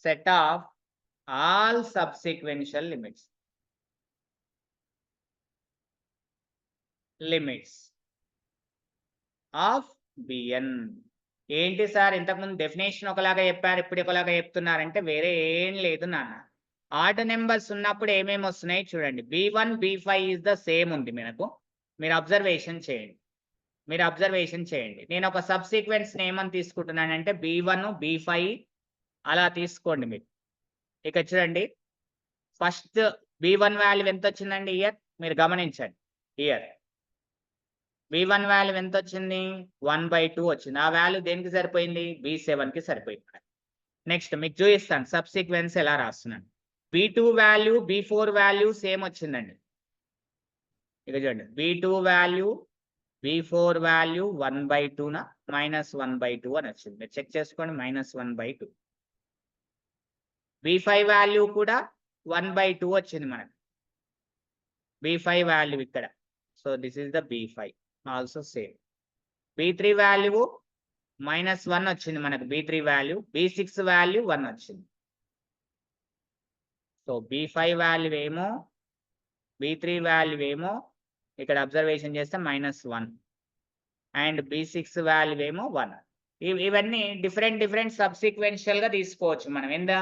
Speaker 1: set of all subsequential limits of Bn. ఏంటి సార్ ఇంతకుముందు డెఫినేషన్ ఒకలాగా చెప్పారు, ఇప్పుడు ఒకలాగా చెప్తున్నారంటే వేరే ఏం లేదు నాన్న. ఆర్డ్ నెంబర్స్ ఉన్నప్పుడు ఏమేమి వస్తున్నాయి చూడండి. B1 B5 is the same ఉంది మనకు. మీరు అబ్జర్వేషన్ చేయండి. నేను ఒక సబ్ సీక్వెన్స్ ఏమని తీసుకుంటున్నానంటే B1 B5 అలా తీసుకోండి మీరు. ఇక చూడండి, ఫస్ట్ B1 వాల్యూ ఎంత వచ్చిందండి? ఇయర్ మీరు గమనించండి. ఇయర్ B1 వాల్యూ ఎంత వచ్చింది? 1/2 వచ్చింది. ఆ వాల్యూ దేనికి సరిపోయింది? B7 కి సరిపోయింది. నెక్స్ట్ మీకు చూపిస్తాను సబ్ సీక్వెన్స్ ఎలా రాస్తున్నాను. B2 value B4 value same వచ్చిందండి. ఇక చూడండి, B2 వాల్యూ B4 వాల్యూ 1/2 -1/2 అని వచ్చింది. మీరు చెక్ చేసుకోండి. -1/2. B5 వాల్యూ కూడా 1/2 వచ్చింది మనకు. B5 వాల్యూ ఇక్కడ. So this is the B5 also same. B3 value -1 వచ్చింది మనకు. B3 value. B6 వాల్యూ 1 వచ్చింది. సో B5 వాల్యూ ఏమో, B3 వాల్యూ ఏమో ఇక్కడ అబ్జర్వేషన్ చేస్తే -1 అండ్ B6 వాల్యూ ఏమో 1. ఇవన్నీ డిఫరెంట్ సబ్సిక్వెన్షియల్ గా తీసుకోవచ్చు మనం. ఎంత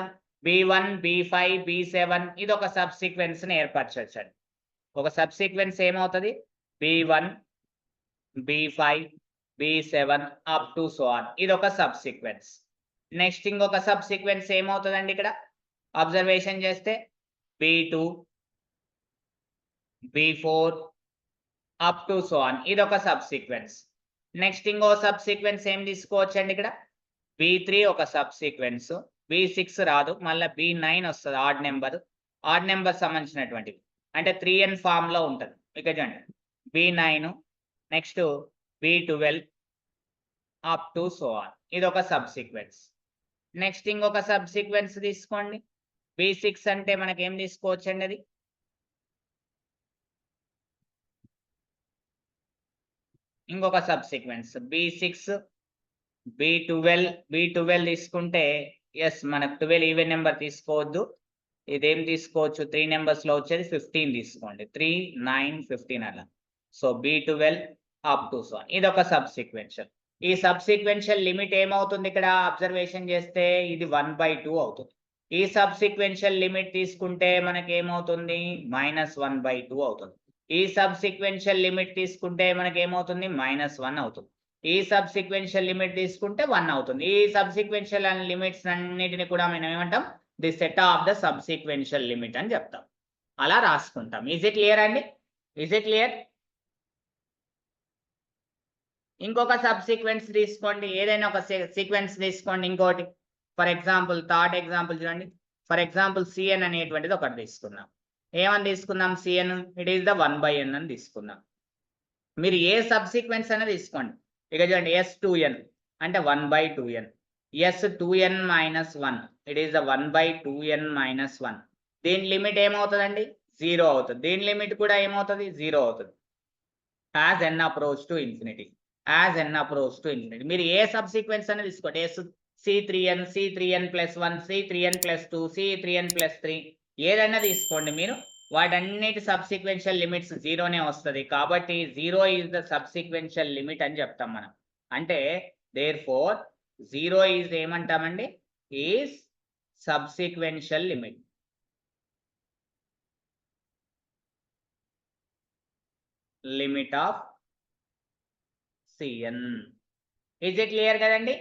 Speaker 1: B1 B5 B7 ఇది ఒక సబ్సిక్వెన్స్ ని ఏర్పరచవచ్చు అండి. ఒక సబ్సిక్వెన్స్ ఏమవుతుంది? B1 B5 B7 up to so on. ఇది ఒక సబ్సిక్వెన్స్. నెక్స్ట్ ఇంకొక సబ్సిక్వెన్స్ ఏమవుతుందండి ఇక్కడ అబ్జర్వేషన్ చేస్తే B2 B4 up to so on. ఇది ఒక సబ్సిక్వెన్స్. నెక్స్ట్ ఇంకో సబ్సిక్వెన్స్ ఏం తీసుకోవచ్చు అండి ఇక్కడ? B3 ఒక సబ్సిక్వెన్స్. B6 రాదు, మళ్ళీ B9 వస్తుంది. ఆడ్ నెంబర్ సంబంధించినటువంటివి అంటే 3n ఫామ్ లో ఉంటుంది. ఇక చూడండి B9 next B12 up to so on. ఇది ఒక సబ్సిక్వెన్స్. నెక్స్ట్ ఇంకొక సబ్సిక్వెన్స్ తీసుకోండి. B6 అంటే మనకి ఏం తీసుకోవచ్చు అండి? అది ఇంకొక సబ్సిక్వెన్స్ B6 B12 తీసుకుంటే ఎస్ మనకు 12 ఈవెన్ నెంబర్ తీసుకోవద్దు. ఇదేం తీసుకోవచ్చు? 3 నెంబర్స్ లో వచ్చేది 15 తీసుకోండి. 3 9 15 అలా. So B12 up to so. ఇది ఒక సబ్సిక్వెన్షియల్. ఈ సబ్సిక్వెన్షియల్ లిమిట్ ఏమవుతుంది ఇక్కడ అబ్జర్వేషన్ చేస్తే? ఇది 1/2 అవుతుంది. ఈ సబ్సిక్వెన్షియల్ లిమిట్ తీసుకుంటే మనకి ఏమవుతుంది? -1/2 అవుతుంది. ఈ సబ్సిక్వెన్షియల్ లిమిట్ తీసుకుంటే మనకి ఏమవుతుంది? -1 అవుతుంది. ఈ సబ్సిక్వెన్షియల్ లిమిట్ తీసుకుంటే 1 అవుతుంది. ఈ సబ్సిక్వెన్షియల్ లిమిట్స్ అన్నిటిని కూడా మనం ఏమంటాం? The set of the subsequential limit అని చెప్తాం. అలా రాసుకుంటాం. ఈజ్ ఇట్ క్లియర్ అండి? Is it clear? ఇంకొక సబ్సిక్వెన్స్ తీసుకోండి. ఏదైనా ఒక సీక్వెన్స్ తీసుకోండి. ఇంకోటి ఫర్ ఎగ్జాంపుల్ థర్డ్ ఎగ్జాంపుల్ చూడండి. ఫర్ ఎగ్జాంపుల్ Cn అనేటువంటిది ఒకటి తీసుకుందాం. ఏమని తీసుకుందాం? Cn it is the 1/n అని తీసుకుందాం. మీరు ఏ సబ్సిక్వెన్స్ అనేది తీసుకోండి. ఇక చూడండి S2n అంటే 1/2n. S2n - 1 it is the 1/2n - 1. దీని లిమిట్ ఏమవుతుందండి? 0 అవుతుంది. దీని లిమిట్ కూడా ఏమవుతుంది? 0 అవుతుంది. As n approach to infinity. మీరు ఏ సబ్సిక్వెన్స్ అనేది తీసుకోండి. C3n +1 C3n +2 C3n +3 ఏదైనా తీసుకోండి మీరు. వాటన్నిటి సబ్సిక్వెన్షియల్ లిమిట్స్ 0నే వస్తుంది. కాబట్టి 0 ఈజ్ ద సబ్సిక్వెన్షియల్ లిమిట్ అని చెప్తాం మనం. అంటే దేర్ ఫోర్ 0 ఈజ్ ఏమంటామండి? Is subsequential limit. Limit of Cn. Is it clear కదండి?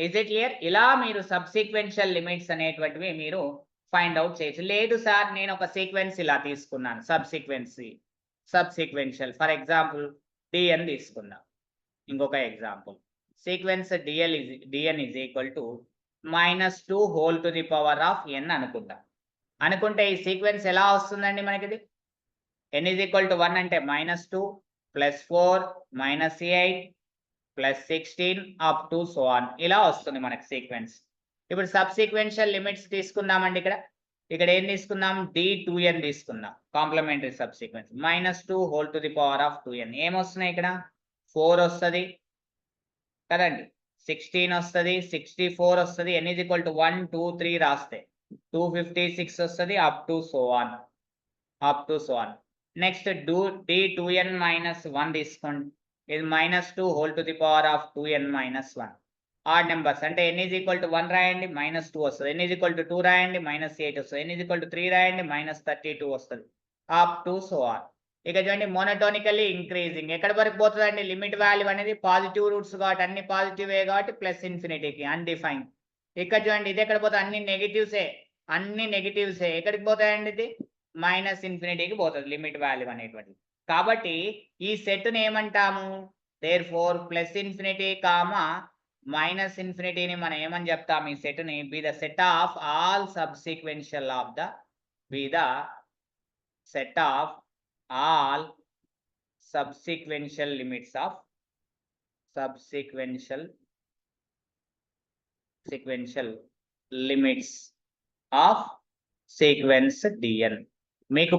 Speaker 1: Is it clear? ఇలా మీరు సబ్సిక్వెన్షియల్ లిమిట్స్ అనేటువంటివి మీరు ఫైండ్ అవుట్ చేయొచ్చు. లేదు సార్ నేను ఒక సీక్వెన్స్ ఇలా తీసుకున్నాను, సబ్సిక్వెన్షియల్ ఫర్ ఎగ్జాంపుల్ dn తీసుకుందాం. ఇంకొక example sequence dn is equal to -2 whole to the power of n అనుకుంటే ఈ సీక్వెన్స్ ఎలా వస్తుందండి మనకి? ఇది n ఈజ్ ఈక్వల్ టు 1 అంటే -2 +4 -8 +16 అప్ టు సో ఆన్. ఇలా వస్తుంది మనకి సీక్వెన్స్. ఇప్పుడు సబ్సిక్వెన్షియల్ లిమిట్స్ తీసుకుందామండి. ఇక్కడ ఏం తీసుకుందాం? D2n తీసుకుందాం. Complementary subsequence -2 whole to the power of 2n. ఏమొస్తున్నాయి ఇక్కడ? 4 వస్తుంది కదండి, 16 వస్తుంది, 64 వస్తుంది. n ఈజ్ ఈక్వల్ టు 1 2 3 రాస్తే 256 వస్తుంది up to so on. Next D2n - 1 తీసుకోండి. ఇది -2 whole to the power of 2n - 1. Odd numbers అంటే n ఈజ్ ఈక్వల్ టు 1 రాయండి -2 వస్తుంది. n ఈజ్ ఈక్వల్ టు 2 రాయండి -8 వస్తుంది. n ఈజ్ ఈక్వల్ టు 3 రాయండి -32 వస్తుంది అప్ టు సో ఆన్. ఇక చూడండి మోనోటోనికల్లీ ఇంక్రీజింగ్. ఎక్కడి వరకు పోతుందండి? లిమిట్ వాల్యూ అనేది పాజిటివ్ రూట్స్ కాబట్టి అన్ని పాజిటివే కాబట్టి +∞కి అన్డిఫైన్. ఇక్కడ చూడండి ఇది ఎక్కడ పోతుంది? అన్ని నెగిటివ్సే. ఎక్కడికి పోతాయండి? ఇది -∞కి పోతుంది లిమిట్ వాల్యూ అనేటువంటిది. కాబట్టి ఈ సెట్ని ఏమంటాము? దేర్ ఫోర్ +∞, -∞ని మనం ఏమని చెప్తాం? ఈ సెట్ని be the set of all subsequential limits of of sequence D N. మీకు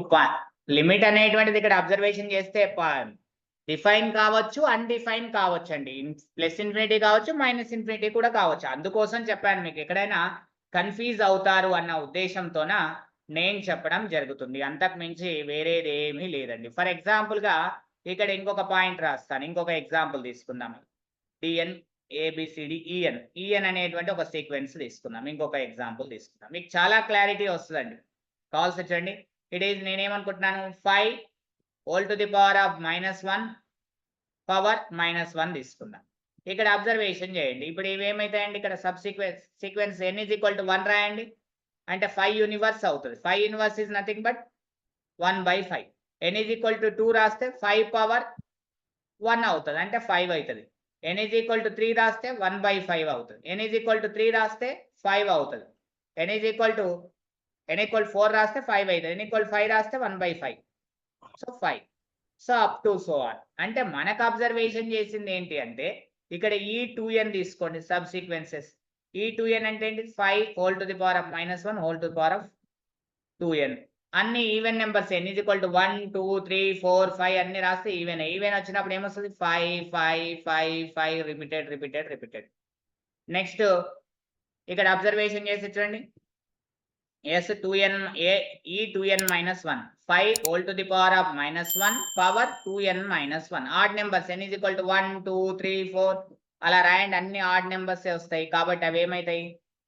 Speaker 1: లిమిట్ అనేటువంటిది ఇక్కడ అబ్జర్వేషన్ చేస్తే డిఫైన్ కావచ్చు, అన్డిఫైన్ కావచ్చు అండి. ప్లస్ ఇన్ఫినిటీ కావచ్చు, మైనస్ ఇన్ఫినిటీ కూడా కావచ్చు. అందుకోసం చెప్పాను మీకు ఎక్కడైనా కన్ఫ్యూజ్ అవుతారు అన్న ఉద్దేశంతోన నేను చెప్పడం జరుగుతుంది. అంతకు మించి వేరేది ఏమీ లేదండి. ఫర్ ఎగ్జాంపుల్గా ఇక్కడ ఇంకొక పాయింట్ రాస్తాను. ఇంకొక ఎగ్జాంపుల్ తీసుకుందాం. డిఎన్ ఏబిసిడి ఈఎన్. ఈఎన్ అనేటువంటి ఒక సీక్వెన్స్ తీసుకుందాం. ఇంకొక ఎగ్జాంపుల్ తీసుకుందాం. మీకు చాలా క్లారిటీ వస్తుందండి. కాల్స్ వచ్చండి. ఇట్ ఈస్ నేనేమనుకుంటున్నాను 5 whole to the power of -1 power -1 తీసుకుందాం. ఇక్కడ అబ్జర్వేషన్ చేయండి. ఇప్పుడు ఇవేమైతాయండి, ఇక్కడ subsequence n is equal to 1 రాయండి. అంటే 5 యూనివర్స్ అవుతుంది. 5 inverse is nothing but 1/5. n is equal to 2 రాస్తే 5 పవర్ 1 అవుతుంది, అంటే 5 అవుతుంది. n ఈజ్ ఈక్వల్ టు 3 రాస్తే 1/5 అవుతుంది. n ఈజ్ ఈక్వల్ టు 3 రాస్తే 5 అవుతుంది. n ఈజ్ ఈక్వల్ టు 4 రాస్తే 5 అవుతుంది. n ఈక్వల్ 5 రాస్తే 1/5. So 5. So up to so on. అంటే మనకు అబ్జర్వేషన్ చేసింది ఏంటి అంటే ఇక్కడ ఈ 2n తీసుకోండి సబ్ సీక్వెన్సెస్. ఈ 2n అంటే ఏంటి, 5 whole to the power of -1 whole to the power of 2n. అన్ని even numbers. n is equal to 1 2 3 4 5 అన్ని రాస్తే ఈవెన్. ఈవెన్ వచ్చినప్పుడు ఏమొస్తుంది, 5 5 5 5 రిపీటెడ్. నెక్స్ట్ ఇక్కడ అబ్జర్వేషన్ చేసి చూడండి. ఎస్ 2n ఈ 2n -1 5 whole to the power of -1 power 2n -1. Odd numbers. n is equal to 1 2 3 4 అలా రాయండి. అన్ని ఆడ్ నెంబర్స్ వస్తాయి కాబట్టి అవి ఏమవుతాయి,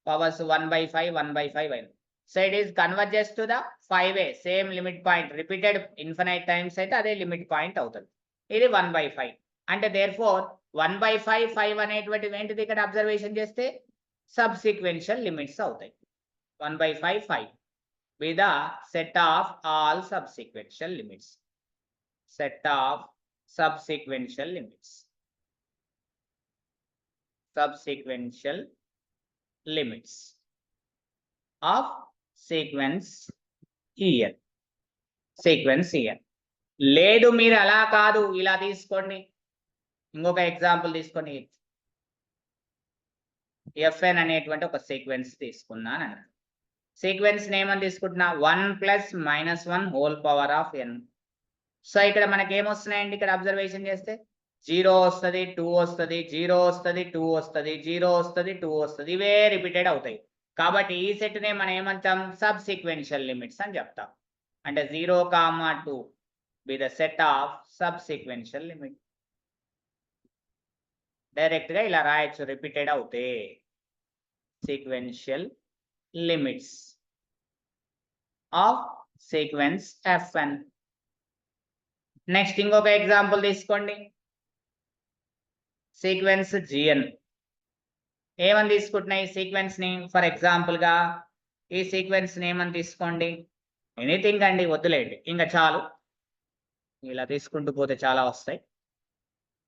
Speaker 1: పవర్స్ 1/5 1/5 అయింది. So it is converges to the 5a same limit point. Repeated infinite times అయితే అదే లిమిట్ పాయింట్ అవుతుంది. ఇది 1/5. అంటే దేర్ ఫోర్ 1/5 5 అనేటువంటివి ఏంటిది ఇక్కడ అబ్జర్వేషన్ చేస్తే సబ్ సీక్వెన్షియల్ లిమిట్స్ అవుతాయి. 1/5 5 be the set of all subsequential limits. Set of subsequential limits. Subsequential limits of sequence EN. Sequence EN. లేదు మీరు అలా కాదు ఇలా తీసుకోండి. ఇంకొక ఎగ్జాంపుల్ తీసుకోండి. FN అనేటువంటి ఒక సీక్వెన్స్ తీసుకున్నాను అన్న. సీక్వెన్స్ నేమ్ అని తీసుకుంటున్నా 1 + -1 whole power of n. So ఇక్కడ మనకి ఏమొస్తున్నాయండి, ఇక్కడ అబ్జర్వేషన్ చేస్తే 0 వస్తుంది 2 వస్తుంది 0 వస్తుంది 2 వస్తుంది 0 వస్తుంది 2 వస్తుంది. ఇవే రిపీటెడ్ అవుతాయి. కాబట్టి ఈ సెట్ నే మనం ఏమంటాం, సబ్ సీక్వెన్షియల్ లిమిట్స్ అని చెప్తాం. అంటే 0, 2 B the set of sub sequential limit. Direct గా ఇలా రాయొచ్చు రిపీటెడ్ అవుతే sequential limits of sequence FN. Next ఇంకొక ఎగ్జాంపుల్ తీసుకోండి. Sequence GN. ఏమని తీసుకుంటున్నాయి సీక్వెన్స్ ని, ఫర్ ఎగ్జాంపుల్ గా ఈ సీక్వెన్స్ ఏమని తీసుకోండి, ఎనీథింగ్ అండి, వద్దులేండి ఇంకా చాలు. ఇలా తీసుకుంటూ పోతే చాలా వస్తాయి.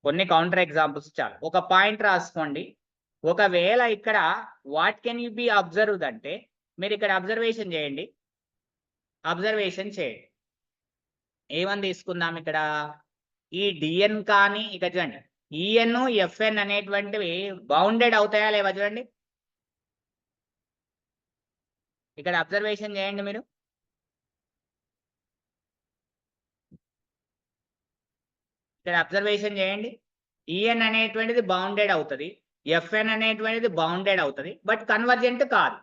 Speaker 1: కొన్ని కౌంటర్ ఎగ్జాంపుల్స్ చాలు. ఒక పాయింట్ రాసుకోండి. ఒకవేళ ఇక్కడ what can you be observed అంటే మీరు ఇక్కడ అబ్జర్వేషన్ చేయండి. ఏమని తీసుకుందాం ఇక్కడ, ఈ డిఎన్ కానీ ఇక చూడండి ఈఎన్ FN అనేటువంటివి బౌండెడ్ అవుతాయా లేవా చూడండి. ఇక్కడ అబ్జర్వేషన్ చేయండి మీరు. ఇక్కడ అబ్జర్వేషన్ చేయండి. ఈఎన్ అనేటువంటిది బౌండెడ్ అవుతుంది, FN అనేటువంటిది బౌండెడ్ అవుతుంది, బట్ కన్వర్జెంట్ కాదు.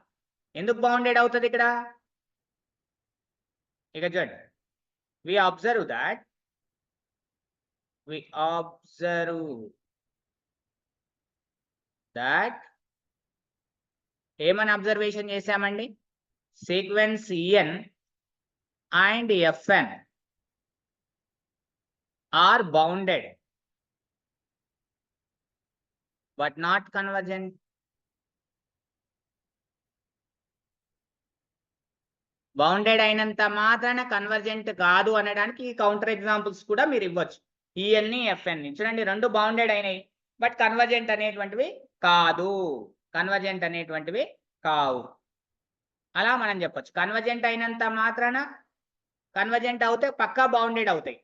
Speaker 1: ఎందుకు బౌండెడ్ అవుతుంది ఇక్కడ, ఇక చూడండి. we observe that ఏమని అబ్జర్వేషన్ చేశామండి, sequence EN and FN are bounded but not convergent. Bounded అయినంత మాత్రాన కన్వర్జెంట్ కాదు అనడానికి ఈ కౌంటర్ ఎగ్జాంపుల్స్ కూడా మీరు ఇవ్వచ్చు. ఈఎన్ని FN చూడండి, రెండు బౌండెడ్ అయినాయి బట్ కన్వర్జెంట్ అనేటువంటివి కావు. అలా మనం చెప్పొచ్చు. కన్వర్జెంట్ అయినంత మాత్రాన కన్వర్జెంట్ అవుతే పక్కా బౌండెడ్ అవుతాయి.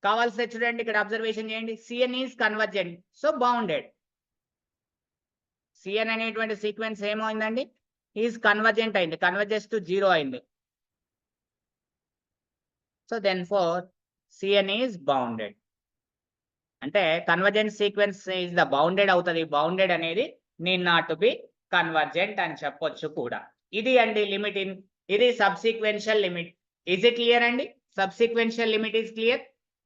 Speaker 1: కావాల్సి చూడండి ఇక్కడ అబ్జర్వేషన్ చేయండి. CN is convergent, so bounded. CN అనేటువంటి సీక్వెన్స్ ఏమైందండి, ఈజ్ కన్వర్జెంట్ అయింది, కన్వర్జెస్ టు 0 అయింది. So then for Cn is bounded. అంటే convergent sequence is the bounded అవుతుంది. బౌండెడ్ అనేది need not to be convergent అని చెప్పొచ్చు కూడా. ఇది అండి లిమిట్ ఇది subsequential limit. Is it clear అండి? Subsequential limit is clear.